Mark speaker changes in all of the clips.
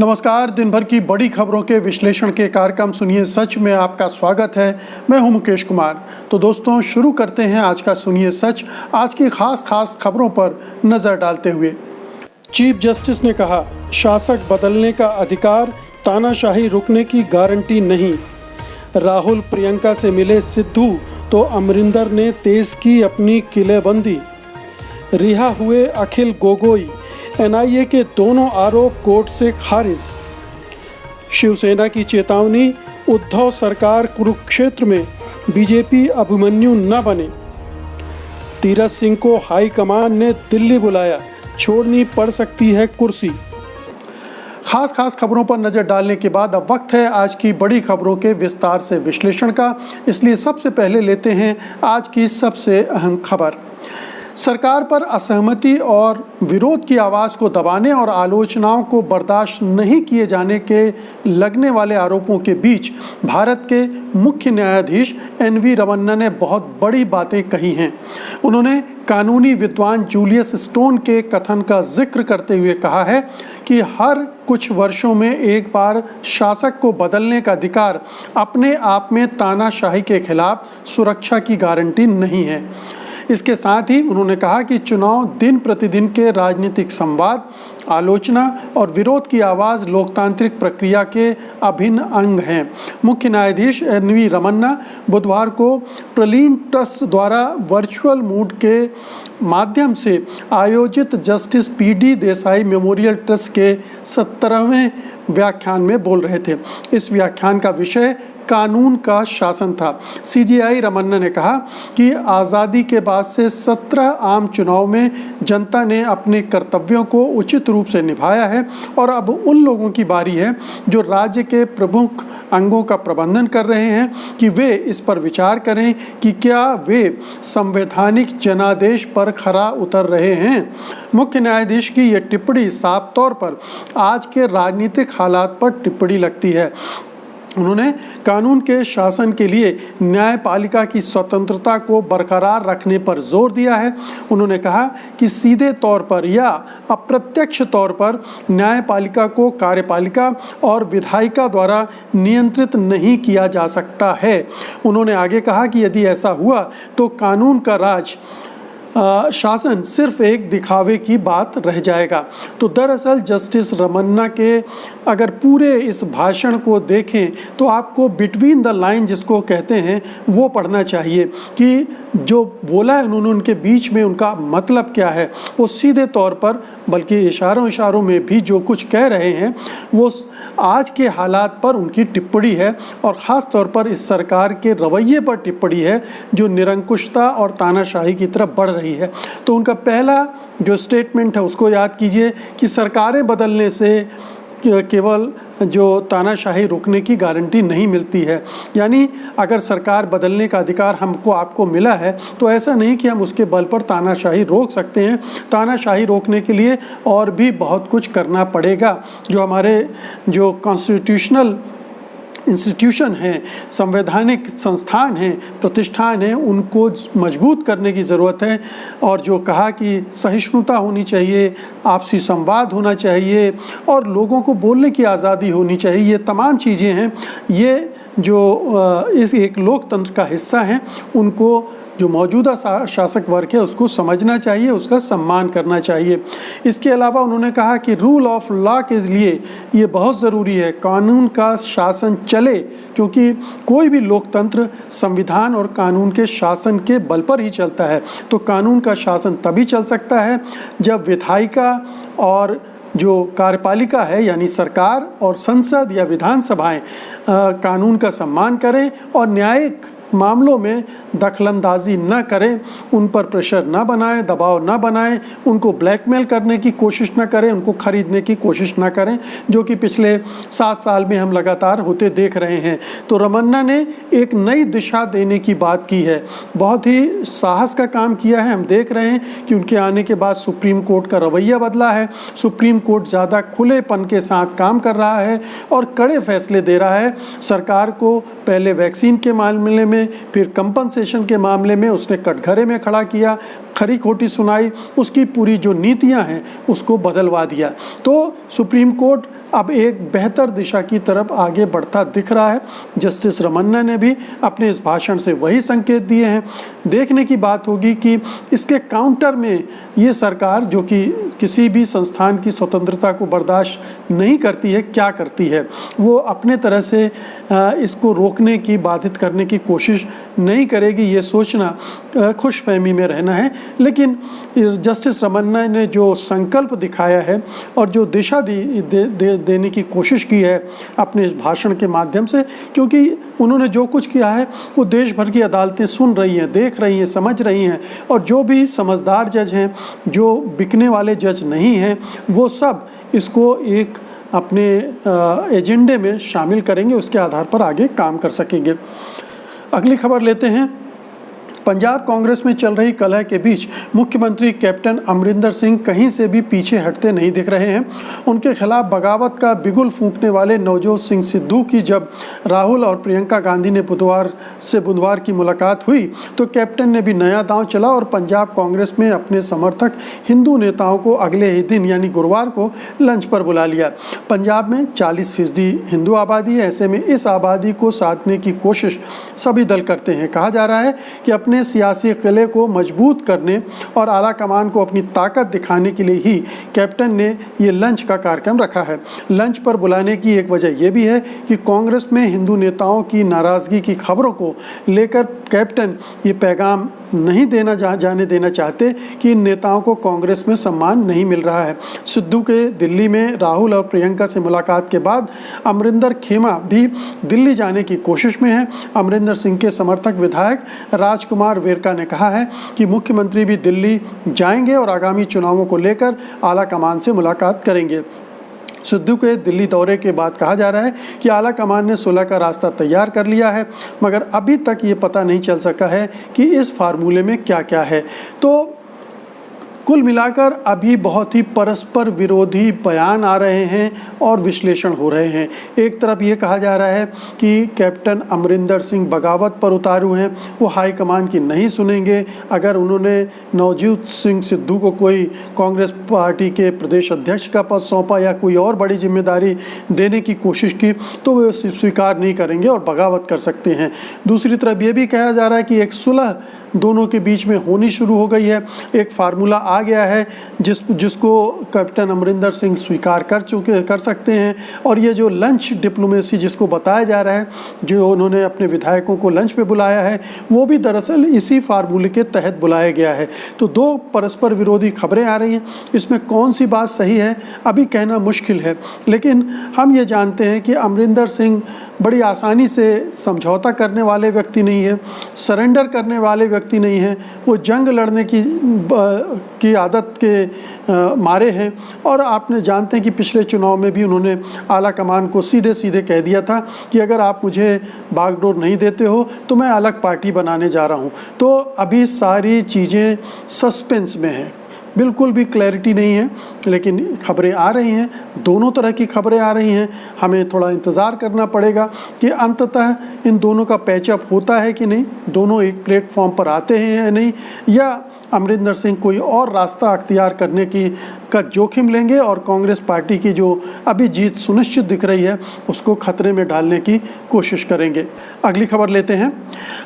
Speaker 1: नमस्कार। दिन भर की बड़ी खबरों के विश्लेषण के कार्यक्रम सुनिए सच में आपका स्वागत है। मैं हूं मुकेश कुमार। तो दोस्तों, शुरू करते हैं आज का सुनिए सच। आज की खास खबरों पर नजर डालते हुए चीफ जस्टिस ने कहा, शासक बदलने का अधिकार, तानाशाही रुकने की गारंटी नहीं। राहुल प्रियंका से मिले सिद्धू तो अमरिंदर ने तेज की अपनी किलेबंदी। रिहा हुए अखिल गोगोई, एनआईए के दोनों आरोप कोर्ट से खारिज। शिवसेना की चेतावनी, उद्धव सरकार कुरुक्षेत्र में बीजेपी अभिमन्यु न बने। तीरथ सिंह को हाईकमान ने दिल्ली बुलाया, छोड़नी पड़ सकती है कुर्सी। खास खबरों पर नजर डालने के बाद अब वक्त है आज की बड़ी खबरों के विस्तार से विश्लेषण का। इसलिए सबसे पहले लेते हैं आज की सबसे अहम खबर। सरकार पर असहमति और विरोध की आवाज़ को दबाने और आलोचनाओं को बर्दाश्त नहीं किए जाने के लगने वाले आरोपों के बीच भारत के मुख्य न्यायाधीश एन.वी. रमन्ना ने बहुत बड़ी बातें कही हैं। उन्होंने कानूनी विद्वान जूलियस स्टोन के कथन का जिक्र करते हुए कहा है कि हर कुछ वर्षों में एक बार शासक को बदलने का अधिकार अपने आप में तानाशाही के खिलाफ सुरक्षा की गारंटी नहीं है। इसके साथ ही उन्होंने कहा कि चुनाव दिन प्रतिदिन के राजनीतिक संवाद, आलोचना और विरोध की आवाज़ लोकतांत्रिक प्रक्रिया के अभिन्न अंग हैं। मुख्य न्यायाधीश एन.वी. रमन्ना बुधवार को प्रलीन ट्रस्ट द्वारा वर्चुअल मूड के माध्यम से आयोजित justice PD. Desai memorial trust के 17वें व्याख्यान में बोल रहे थे। इस व्याख्यान का विषय कानून का शासन था। सीजेआई रमन्ना ने कहा कि आज़ादी के बाद से 17 आम चुनाव में जनता ने अपने कर्तव्यों को उचित रूप से निभाया है और अब उन लोगों की बारी है जो राज्य के प्रमुख अंगों का प्रबंधन कर रहे हैं कि वे इस पर विचार करें कि क्या वे संवैधानिक जनादेश पर खरा उतर रहे हैं। मुख्य न्यायाधीश की ये टिप्पणी साफ तौर पर आज के राजनीतिक हालात पर टिप्पणी लगती है। उन्होंने कानून के शासन के लिए न्यायपालिका की स्वतंत्रता को बरकरार रखने पर जोर दिया है। उन्होंने कहा कि सीधे तौर पर या अप्रत्यक्ष तौर पर न्यायपालिका को कार्यपालिका और विधायिका द्वारा नियंत्रित नहीं किया जा सकता है। उन्होंने आगे कहा कि यदि ऐसा हुआ तो कानून का राज शासन सिर्फ एक दिखावे की बात रह जाएगा। तो दरअसल जस्टिस रमन्ना के अगर पूरे इस भाषण को देखें तो आपको बिटवीन द लाइन जिसको कहते हैं वो पढ़ना चाहिए कि जो बोला है उन्होंने, उनके बीच में उनका मतलब क्या है। वो सीधे तौर पर बल्कि इशारों में भी जो कुछ कह रहे हैं वो आज के हालात पर उनकी टिप्पणी है और ख़ास तौर पर इस सरकार के रवैये पर टिप्पणी है जो निरंकुशता और तानाशाही की तरफ बढ़ रही है। तो उनका पहला जो स्टेटमेंट है उसको याद कीजिए कि सरकारें बदलने से केवल जो तानाशाही रुकने की गारंटी नहीं मिलती है। यानी अगर सरकार बदलने का अधिकार हमको आपको मिला है तो ऐसा नहीं कि हम उसके बल पर तानाशाही रोक सकते हैं। तानाशाही रोकने के लिए और भी बहुत कुछ करना पड़ेगा। जो हमारे जो कॉन्स्टिट्यूशनल इंस्टीट्यूशन हैं, संवैधानिक संस्थान हैं, प्रतिष्ठान हैं, उनको मजबूत करने की ज़रूरत है। और जो कहा कि सहिष्णुता होनी चाहिए, आपसी संवाद होना चाहिए और लोगों को बोलने की आज़ादी होनी चाहिए, ये तमाम चीज़ें हैं। ये जो इस एक लोकतंत्र का हिस्सा हैं, उनको जो मौजूदा शासक वर्ग है उसको समझना चाहिए, उसका सम्मान करना चाहिए। इसके अलावा उन्होंने कहा कि रूल ऑफ लॉ के लिए ये बहुत ज़रूरी है, कानून का शासन चले, क्योंकि कोई भी लोकतंत्र संविधान और कानून के शासन के बल पर ही चलता है। तो कानून का शासन तभी चल सकता है जब विधायिका और जो कार्यपालिका है यानी सरकार और संसद या विधानसभाएं कानून का सम्मान करें और न्यायिक मामलों में दखलंदाजी न करें, उन पर प्रेशर न बनाएं, दबाव न बनाएं, उनको ब्लैकमेल करने की कोशिश न करें, उनको खरीदने की कोशिश न करें, जो कि पिछले 7 साल में हम लगातार होते देख रहे हैं। तो रमन्ना ने एक नई दिशा देने की बात की है। बहुत ही साहस का काम किया है। हम देख रहे हैं कि उनके आने के बाद सुप्रीम कोर्ट का रवैया बदला है। सुप्रीम कोर्ट ज़्यादा खुलेपन के साथ काम कर रहा है और कड़े फैसले दे रहा है। सरकार को पहले वैक्सीन के मामले में, फिर कंपनसेशन के मामले में उसने कटघरे में खड़ा किया, खरी खोटी सुनाई, उसकी पूरी जो नीतियां हैं उसको बदलवा दिया। तो सुप्रीम कोर्ट अब एक बेहतर दिशा की तरफ आगे बढ़ता दिख रहा है। जस्टिस रमन्ना ने भी अपने इस भाषण से वही संकेत दिए हैं। देखने की बात होगी कि इसके काउंटर में ये सरकार, जो कि किसी भी संस्थान की स्वतंत्रता को बर्दाश्त नहीं करती है, क्या करती है। वो अपने तरह से इसको रोकने की, बाधित करने की कोशिश नहीं करेगी, ये सोचना खुशफहमी में रहना है। लेकिन जस्टिस रमन्ना ने जो संकल्प दिखाया है और जो दिशा देने की कोशिश की है अपने इस भाषण के माध्यम से, क्योंकि उन्होंने जो कुछ किया है वो देश भर की अदालतें सुन रही हैं, देख रही हैं, समझ रही हैं, और जो भी समझदार जज हैं, जो बिकने वाले जज नहीं हैं, वो सब इसको एक अपने एजेंडे में शामिल करेंगे, उसके आधार पर आगे काम कर सकेंगे। अगली खबर लेते हैं। पंजाब कांग्रेस में चल रही कलह के बीच मुख्यमंत्री कैप्टन अमरिंदर सिंह कहीं से भी पीछे हटते नहीं दिख रहे हैं। उनके खिलाफ बगावत का बिगुल फूंकने वाले नवजोत सिंह सिद्धू की जब राहुल और प्रियंका गांधी ने बुधवार की मुलाकात हुई तो कैप्टन ने भी नया दांव चला और पंजाब कांग्रेस में अपने समर्थक हिंदू नेताओं को अगले ही दिन यानी गुरुवार को लंच पर बुला लिया। पंजाब में 40% हिंदू आबादी है, ऐसे में इस आबादी को साधने की कोशिश सभी दल करते हैं। कहा जा रहा है कि अपने सियासी किले को मजबूत करने और आला कमान को अपनी ताकत दिखाने के लिए ही कैप्टन ने ये लंच का कार्यक्रम रखा है। लंच पर बुलाने की एक वजह यह भी है कि कांग्रेस में हिंदू नेताओं की नाराजगी की खबरों को लेकर कैप्टन ये पैगाम नहीं जाने देना चाहते कि इन नेताओं को कांग्रेस में सम्मान नहीं मिल रहा है। सिद्धू के दिल्ली में राहुल और प्रियंका से मुलाकात के बाद अमरिंदर खेमा भी दिल्ली जाने की कोशिश में है। अमरिंदर सिंह के समर्थक विधायक राजकुमार वेरका ने कहा है कि मुख्यमंत्री भी दिल्ली जाएंगे और आगामी चुनावों को लेकर आला कमान से मुलाकात करेंगे। सिद्धू के दिल्ली दौरे के बाद कहा जा रहा है कि आला कमान ने सुलह का रास्ता तैयार कर लिया है, मगर अभी तक ये पता नहीं चल सका है कि इस फार्मूले में क्या क्या है। तो कुल मिलाकर अभी बहुत ही परस्पर विरोधी बयान आ रहे हैं और विश्लेषण हो रहे हैं। एक तरफ ये कहा जा रहा है कि कैप्टन अमरिंदर सिंह बगावत पर उतारू हैं, वो हाईकमान की नहीं सुनेंगे। अगर उन्होंने नवजोत सिंह सिद्धू को कोई कांग्रेस पार्टी के प्रदेश अध्यक्ष का पद सौंपा या कोई और बड़ी जिम्मेदारी देने की कोशिश की तो वे स्वीकार नहीं करेंगे और बगावत कर सकते हैं। दूसरी तरफ ये भी कहा जा रहा है कि एक सुलह दोनों के बीच में होनी शुरू हो गई है, एक फार्मूला आ गया है जिसको कैप्टन अमरिंदर सिंह स्वीकार कर सकते हैं। और ये जो लंच डिप्लोमेसी जिसको बताया जा रहा है, जो उन्होंने अपने विधायकों को लंच पे बुलाया है, वो भी दरअसल इसी फार्मूले के तहत बुलाया गया है। तो दो परस्पर विरोधी खबरें आ रही हैं, इसमें कौन सी बात सही है अभी कहना मुश्किल है। लेकिन हम ये जानते हैं कि अमरिंदर सिंह बड़ी आसानी से समझौता करने वाले व्यक्ति नहीं है, सरेंडर करने वाले व्यक्ति नहीं है। वो जंग लड़ने की आदत के मारे हैं। और आपने जानते हैं कि पिछले चुनाव में भी उन्होंने आला कमान को सीधे सीधे कह दिया था कि अगर आप मुझे बागडोर नहीं देते हो तो मैं अलग पार्टी बनाने जा रहा हूँ। तो अभी सारी चीज़ें सस्पेंस में हैं, बिल्कुल भी क्लैरिटी नहीं है। लेकिन खबरें आ रही हैं, दोनों तरह की खबरें आ रही हैं। हमें थोड़ा इंतज़ार करना पड़ेगा कि अंततः इन दोनों का पैचअप होता है कि नहीं, दोनों एक प्लेटफॉर्म पर आते हैं या नहीं, या अमरिंदर सिंह कोई और रास्ता अख्तियार करने का जोखिम लेंगे और कांग्रेस पार्टी की जो अभी जीत सुनिश्चित दिख रही है उसको खतरे में डालने की कोशिश करेंगे। अगली खबर लेते हैं।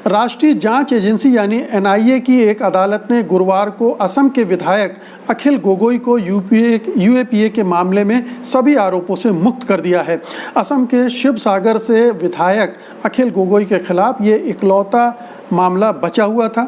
Speaker 1: राष्ट्रीय जांच एजेंसी यानी एनआईए की एक अदालत ने गुरुवार को असम के विधायक अखिल गोगोई को यूएपीए के मामले में सभी आरोपों से मुक्त कर दिया है। असम के शिवसागर से विधायक अखिल गोगोई के खिलाफ ये इकलौता मामला बचा हुआ था।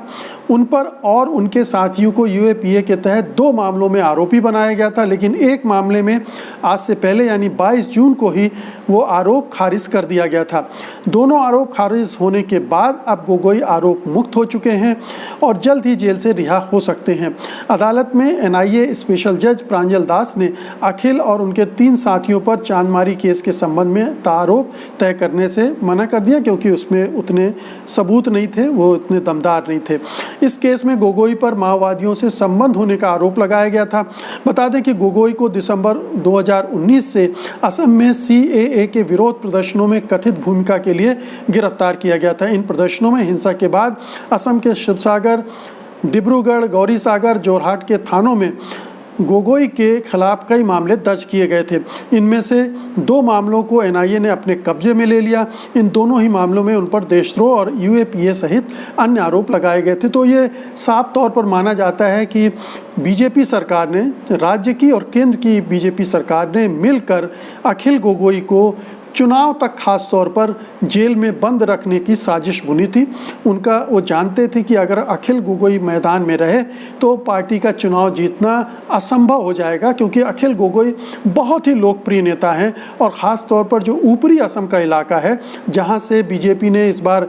Speaker 1: उन पर और उनके साथियों को यूएपीए के तहत 2 मामलों में आरोपी बनाया गया था, लेकिन एक मामले में आज से पहले यानी 22 जून को ही वो आरोप खारिज कर दिया गया था। दोनों आरोप खारिज होने के बाद अब गोगोई आरोप मुक्त हो चुके हैं और जल्द ही जेल से रिहा हो सकते हैं। अदालत में एनआईए स्पेशल जज प्रांजल दास ने अखिल और उनके 3 साथियों पर चांदमारी केस के संबंध में आरोप तय करने से मना कर दिया, क्योंकि उसमें उतने सबूत नहीं थे, वो इतने दमदार नहीं थे। इस केस में गोगोई पर माओवादियों से संबंध होने का आरोप लगाया गया था। बता दें कि गोगोई को दिसंबर 2019 से असम में सीएए के विरोध प्रदर्शनों में कथित भूमिका के लिए गिरफ्तार किया गया था। इन प्रदर्शनों में हिंसा के बाद असम के शिवसागर, डिब्रूगढ़, गौरीसागर, जोरहाट के थानों में गोगोई के खिलाफ कई मामले दर्ज किए गए थे। इनमें से 2 मामलों को एनआईए ने अपने कब्जे में ले लिया। इन दोनों ही मामलों में उन पर देशद्रोह और यूएपीए सहित अन्य आरोप लगाए गए थे। तो ये साफ तौर पर माना जाता है कि बीजेपी सरकार ने, राज्य की और केंद्र की बीजेपी सरकार ने मिलकर अखिल गोगोई को चुनाव तक खास तौर पर जेल में बंद रखने की साजिश बुनी थी। वो जानते थे कि अगर अखिल गोगोई मैदान में रहे तो पार्टी का चुनाव जीतना असंभव हो जाएगा, क्योंकि अखिल गोगोई बहुत ही लोकप्रिय नेता हैं और ख़ास तौर पर जो ऊपरी असम का इलाका है जहां से बीजेपी ने इस बार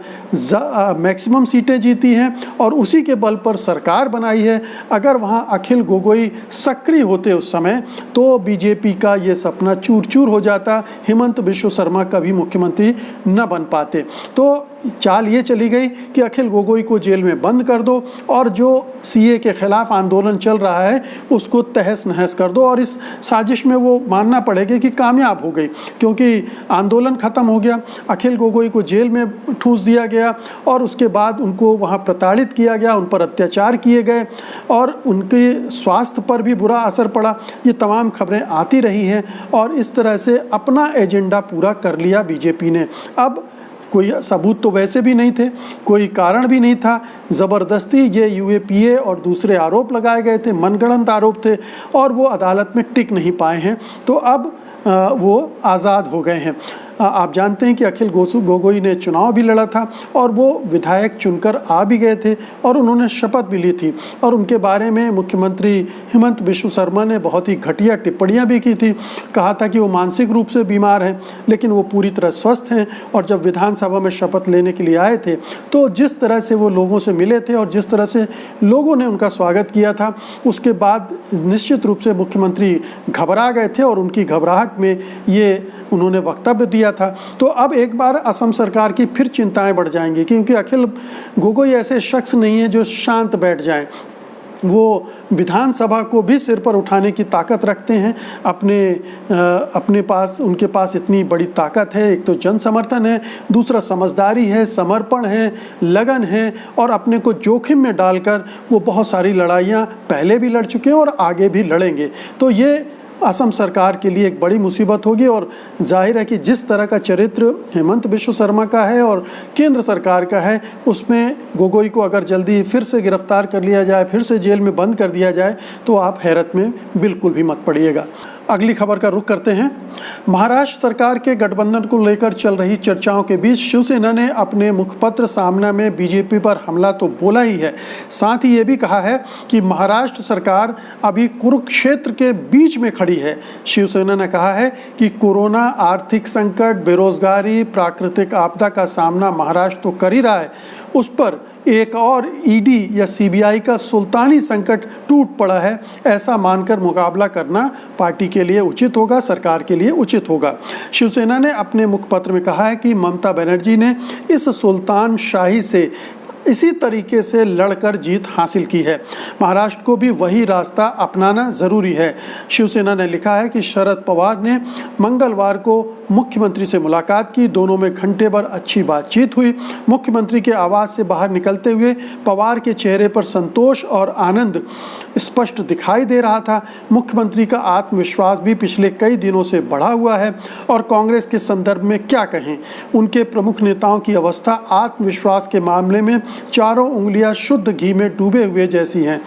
Speaker 1: मैक्सिमम सीटें जीती हैं और उसी के बल पर सरकार बनाई है। अगर वहां अखिल गोगोई सक्रिय होते उस समय तो बीजेपी का ये सपना चूर चूर हो जाता, हेमंत बिश्व शर्मा कभी मुख्यमंत्री न बन पाते। तो चाल ये चली गई कि अखिल गोगोई को जेल में बंद कर दो और जो सीए के खिलाफ आंदोलन चल रहा है उसको तहस नहस कर दो। और इस साजिश में वो मानना पड़ेगा कि कामयाब हो गई, क्योंकि आंदोलन खत्म हो गया, अखिल गोगोई को जेल में ठूंस दिया गया और उसके बाद उनको वहाँ प्रताड़ित किया गया, उन पर अत्याचार किए गए और उनके स्वास्थ्य पर भी बुरा असर पड़ा। ये तमाम खबरें आती रही हैं और इस तरह से अपना एजेंडा पूरा कर लिया बीजेपी ने। अब कोई सबूत तो वैसे भी नहीं थे, कोई कारण भी नहीं था, ज़बरदस्ती ये यूएपीए और दूसरे आरोप लगाए गए थे, मनगढ़ंत आरोप थे और वो अदालत में टिक नहीं पाए हैं। तो अब वो आज़ाद हो गए हैं। आप जानते हैं कि अखिल गोगोई ने चुनाव भी लड़ा था और वो विधायक चुनकर आ भी गए थे और उन्होंने शपथ भी ली थी और उनके बारे में मुख्यमंत्री हेमंत बिश्व शर्मा ने बहुत ही घटिया टिप्पणियां भी की थी। कहा था कि वो मानसिक रूप से बीमार हैं, लेकिन वो पूरी तरह स्वस्थ हैं। और जब विधानसभा में शपथ लेने के लिए आए थे तो जिस तरह से वो लोगों से मिले थे और जिस तरह से लोगों ने उनका स्वागत किया था, उसके बाद निश्चित रूप से मुख्यमंत्री घबरा गए थे और उनकी घबराहट में ये उन्होंने वक्तव्य दिया था। तो अब एक बार असम सरकार की फिर चिंताएं बढ़ जाएंगी, क्योंकि अखिल गोगोई ऐसे शख्स नहीं है जो शांत बैठ जाएं। वो विधानसभा को भी सिर पर उठाने की ताकत रखते हैं। अपने पास, उनके पास इतनी बड़ी ताकत है। एक तो जन समर्थन है, दूसरा समझदारी है, समर्पण है, लगन है और अपने को जोखिम में डालकर वो बहुत सारी लड़ाइयाँ पहले भी लड़ चुके हैं और आगे भी लड़ेंगे। तो ये असम सरकार के लिए एक बड़ी मुसीबत होगी और जाहिर है कि जिस तरह का चरित्र हेमंत बिश्व शर्मा का है और केंद्र सरकार का है, उसमें गोगोई को अगर जल्दी फिर से गिरफ्तार कर लिया जाए, फिर से जेल में बंद कर दिया जाए तो आप हैरत में बिल्कुल भी मत पड़िएगा। अगली खबर का रुख करते हैं। महाराष्ट्र सरकार के गठबंधन को लेकर चल रही चर्चाओं के बीच शिवसेना ने अपने मुखपत्र सामना में बीजेपी पर हमला तो बोला ही है, साथ ही ये भी कहा है कि महाराष्ट्र सरकार अभी कुरुक्षेत्र के बीच में खड़ी है। शिवसेना ने कहा है कि कोरोना, आर्थिक संकट, बेरोजगारी, प्राकृतिक आपदा का सामना महाराष्ट्र तो कर ही रहा है, उस पर एक और ईडी या सीबीआई का सुल्तानी संकट टूट पड़ा है। ऐसा मानकर मुकाबला करना पार्टी के लिए उचित होगा, सरकार के लिए उचित होगा। शिवसेना ने अपने मुखपत्र में कहा है कि ममता बनर्जी ने इस सुल्तान शाही से इसी तरीके से लड़कर जीत हासिल की है। महाराष्ट्र को भी वही रास्ता अपनाना जरूरी है। शिवसेना ने लिखा है कि शरद पवार ने मंगलवार को मुख्यमंत्री से मुलाकात की, दोनों में घंटे भर अच्छी बातचीत हुई। मुख्यमंत्री के आवास से बाहर निकलते हुए पवार के चेहरे पर संतोष और आनंद स्पष्ट दिखाई दे रहा था। मुख्यमंत्री का आत्मविश्वास भी पिछले कई दिनों से बढ़ा हुआ है और कांग्रेस के संदर्भ में क्या कहें, उनके प्रमुख नेताओं की अवस्था आत्मविश्वास के मामले में चारों उंगलियां शुद्ध घी में डूबे हुए जैसी हैं।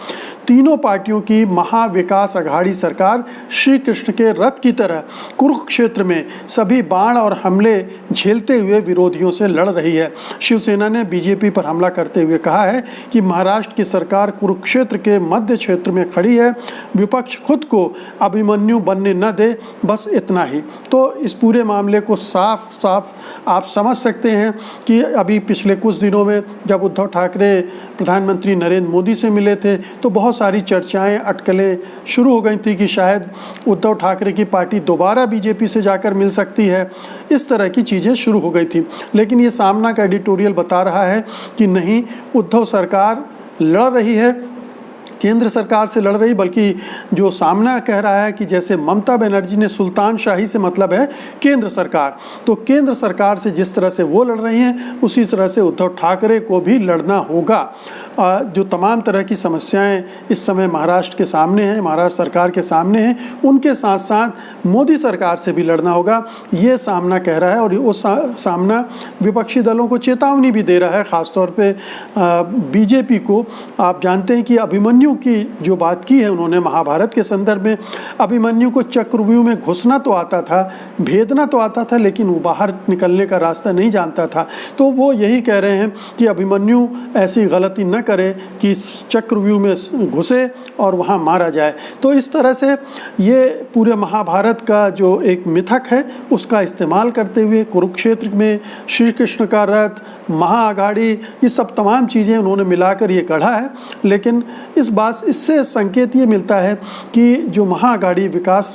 Speaker 1: तीनों पार्टियों की महाविकास अघाड़ी सरकार श्री कृष्ण के रथ की तरह कुरुक्षेत्र में सभी बाण और हमले झेलते हुए विरोधियों से लड़ रही है। शिवसेना ने बीजेपी पर हमला करते हुए कहा है कि महाराष्ट्र की सरकार कुरुक्षेत्र के मध्य क्षेत्र में खड़ी है, विपक्ष खुद को अभिमन्यु बनने न दे, बस इतना ही। तो इस पूरे मामले को साफ साफ आप समझ सकते हैं कि अभी पिछले कुछ दिनों में जब उद्धव ठाकरे प्रधानमंत्री नरेंद्र मोदी से मिले थे तो बहुत सारी चर्चाएं, अटकलें शुरू हो गई थी कि शायद उद्धव ठाकरे की पार्टी दोबारा बीजेपी से जाकर मिल सकती है। इस तरह की चीज़ें शुरू हो गई थी, लेकिन ये सामना का एडिटोरियल बता रहा है कि नहीं, उद्धव सरकार लड़ रही है, केंद्र सरकार से लड़ रही, बल्कि जो सामना कह रहा है कि जैसे ममता बनर्जी ने सुल्तान शाही से मतलब है केंद्र सरकार, तो केंद्र सरकार से जिस तरह से वो लड़ रही हैं उसी तरह से उद्धव ठाकरे को भी लड़ना होगा। जो तमाम तरह की समस्याएं इस समय महाराष्ट्र के सामने हैं, महाराष्ट्र सरकार के सामने हैं, उनके साथ साथ मोदी सरकार से भी लड़ना होगा, ये सामना कह रहा है। और वो सामना विपक्षी दलों को चेतावनी भी दे रहा है, ख़ासतौर पे बीजेपी को। आप जानते हैं कि अभिमन्यु की जो बात की है उन्होंने महाभारत के संदर्भ में, अभिमन्यु को चक्रव्यूह में घुसना तो आता था, भेदना तो आता था, लेकिन वो बाहर निकलने का रास्ता नहीं जानता था। तो वो यही कह रहे हैं कि अभिमन्यु ऐसी गलती न करे कि चक्रव्यूह में घुसे और वहाँ मारा जाए। तो इस तरह से ये पूरे महाभारत का जो एक मिथक है उसका इस्तेमाल करते हुए कुरुक्षेत्र में श्री कृष्ण का रथ, महाअघाड़ी, ये सब तमाम चीज़ें उन्होंने मिलाकर ये गढ़ा है। लेकिन इससे संकेत ये मिलता है कि जो महाअघाड़ी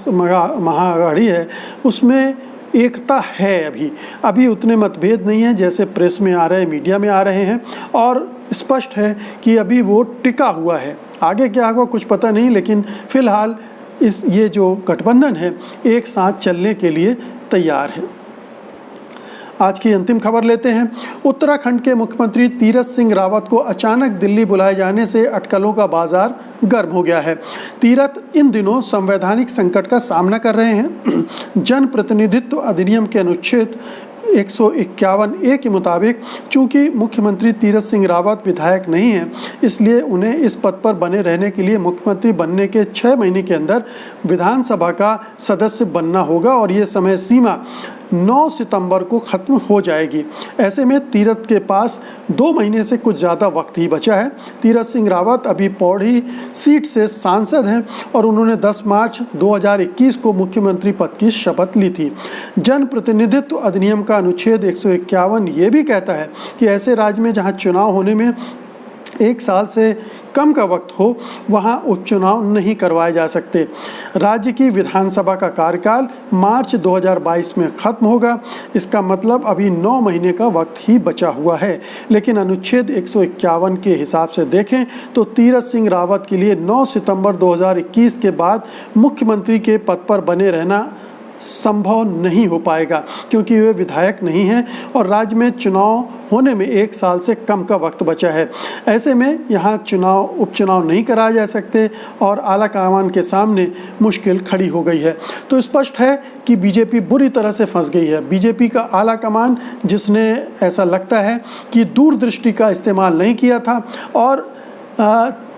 Speaker 1: महाअघाड़ी है उसमें एकता है। अभी उतने मतभेद नहीं हैं जैसे प्रेस में आ रहे हैं, मीडिया में आ रहे हैं, और स्पष्ट है कि अभी वो टिका हुआ है। आगे क्या होगा कुछ पता नहीं, लेकिन फिलहाल ये जो गठबंधन है एक साथ चलने के लिए तैयार है। आज की अंतिम खबर लेते हैं। उत्तराखंड के मुख्यमंत्री तीरथ सिंह रावत को अचानक दिल्ली बुलाए जाने से अटकलों का बाजार गर्म हो गया है। तीरथ इन दिनों संवैधानिक संकट का सामना कर रहे हैं। जन प्रतिनिधित्व अधिनियम के अनुच्छेद 151A के मुताबिक चूंकि मुख्यमंत्री तीरथ सिंह रावत विधायक नहीं हैं, इसलिए उन्हें इस पद पर बने रहने के लिए मुख्यमंत्री बनने के 6 महीने के अंदर विधानसभा का सदस्य बनना होगा, और ये समय सीमा 9 सितंबर को ख़त्म हो जाएगी। ऐसे में तीरथ के पास 2 महीने से कुछ ज़्यादा वक्त ही बचा है। तीरथ सिंह रावत अभी पौड़ी सीट से सांसद हैं और उन्होंने 10 मार्च 2021 को मुख्यमंत्री पद की शपथ ली थी। जन प्रतिनिधित्व अधिनियम का अनुच्छेद 151 ये भी कहता है कि ऐसे राज्य में जहाँ चुनाव होने में 1 साल से कम का वक्त हो वहाँ उपचुनाव नहीं करवाए जा सकते। राज्य की विधानसभा का कार्यकाल मार्च 2022 में खत्म होगा। इसका मतलब अभी 9 महीने का वक्त ही बचा हुआ है। लेकिन अनुच्छेद 151 के हिसाब से देखें तो तीरथ सिंह रावत के लिए 9 सितंबर 2021 के बाद मुख्यमंत्री के पद पर बने रहना संभव नहीं हो पाएगा, क्योंकि वे विधायक नहीं हैं और राज्य में चुनाव होने में 1 साल से कम का वक्त बचा है। ऐसे में यहाँ उपचुनाव नहीं कराए जा सकते और आला कमान के सामने मुश्किल खड़ी हो गई है। तो स्पष्ट है कि बीजेपी बुरी तरह से फंस गई है। बीजेपी का आला कमान, जिसने ऐसा लगता है कि दूरदृष्टि का इस्तेमाल नहीं किया था और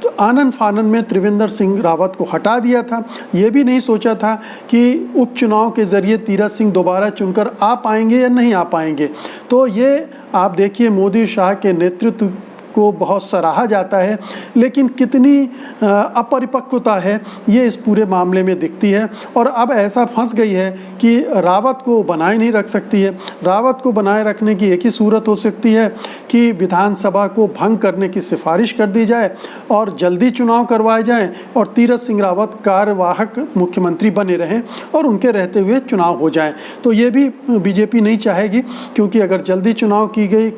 Speaker 1: तो आनन फानन में त्रिवेंद्र सिंह रावत को हटा दिया था, ये भी नहीं सोचा था कि उपचुनाव के ज़रिए तीरथ सिंह दोबारा चुनकर आ पाएंगे या नहीं आ पाएंगे। तो ये आप देखिए, मोदी शाह के नेतृत्व को बहुत सराहा जाता है, लेकिन कितनी अपरिपक्वता है ये इस पूरे मामले में दिखती है। और अब ऐसा फंस गई है कि रावत को बनाए नहीं रख सकती है। रावत को बनाए रखने की एक ही सूरत हो सकती है कि विधानसभा को भंग करने की सिफारिश कर दी जाए और जल्दी चुनाव करवाए जाएं और तीरथ सिंह रावत कार्यवाहक मुख्यमंत्री बने रहें और उनके रहते हुए चुनाव हो जाएं। तो ये भी बीजेपी नहीं चाहेगी, क्योंकि अगर जल्दी चुनाव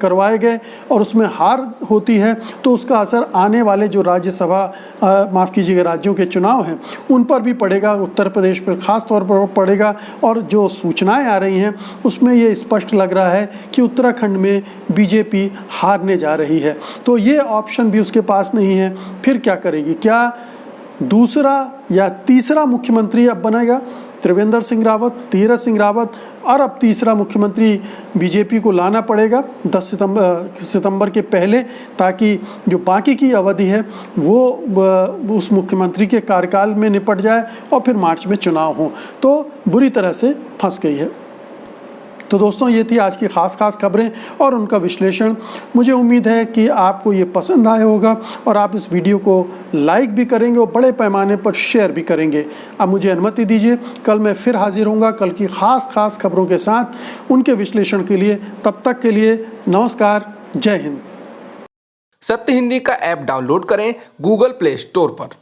Speaker 1: करवाए गए और उसमें हार होती है तो उसका असर आने वाले जो राज्यसभा माफ़ कीजिएगा राज्यों के चुनाव हैं उन पर भी पड़ेगा। उत्तर प्रदेश पर खास तौर पर पड़ेगा। और जो सूचनाएं आ रही हैं उसमें ये स्पष्ट लग रहा है कि उत्तराखंड में बीजेपी हारने जा रही है। तो ये ऑप्शन भी उसके पास नहीं है। फिर क्या करेगी? क्या दूसरा या तीसरा मुख्यमंत्री अब बनेगा? त्रिवेंद्र सिंह रावत, तीरथ सिंह रावत, और अब तीसरा मुख्यमंत्री बीजेपी को लाना पड़ेगा 10 सितंबर के पहले, ताकि जो बाकी की अवधि है वो उस मुख्यमंत्री के कार्यकाल में निपट जाए और फिर मार्च में चुनाव हो। तो बुरी तरह से फंस गई है। तो दोस्तों, ये थी आज की खास खबरें और उनका विश्लेषण। मुझे उम्मीद है कि आपको ये पसंद आया होगा और आप इस वीडियो को लाइक भी करेंगे और बड़े पैमाने पर शेयर भी करेंगे। अब मुझे अनुमति दीजिए, कल मैं फिर हाजिर होऊंगा कल की खास खबरों के साथ, उनके विश्लेषण के लिए। तब तक के लिए नमस्कार, जय हिंद।
Speaker 2: सत्य हिंदी का ऐप डाउनलोड करें गूगल प्ले स्टोर पर।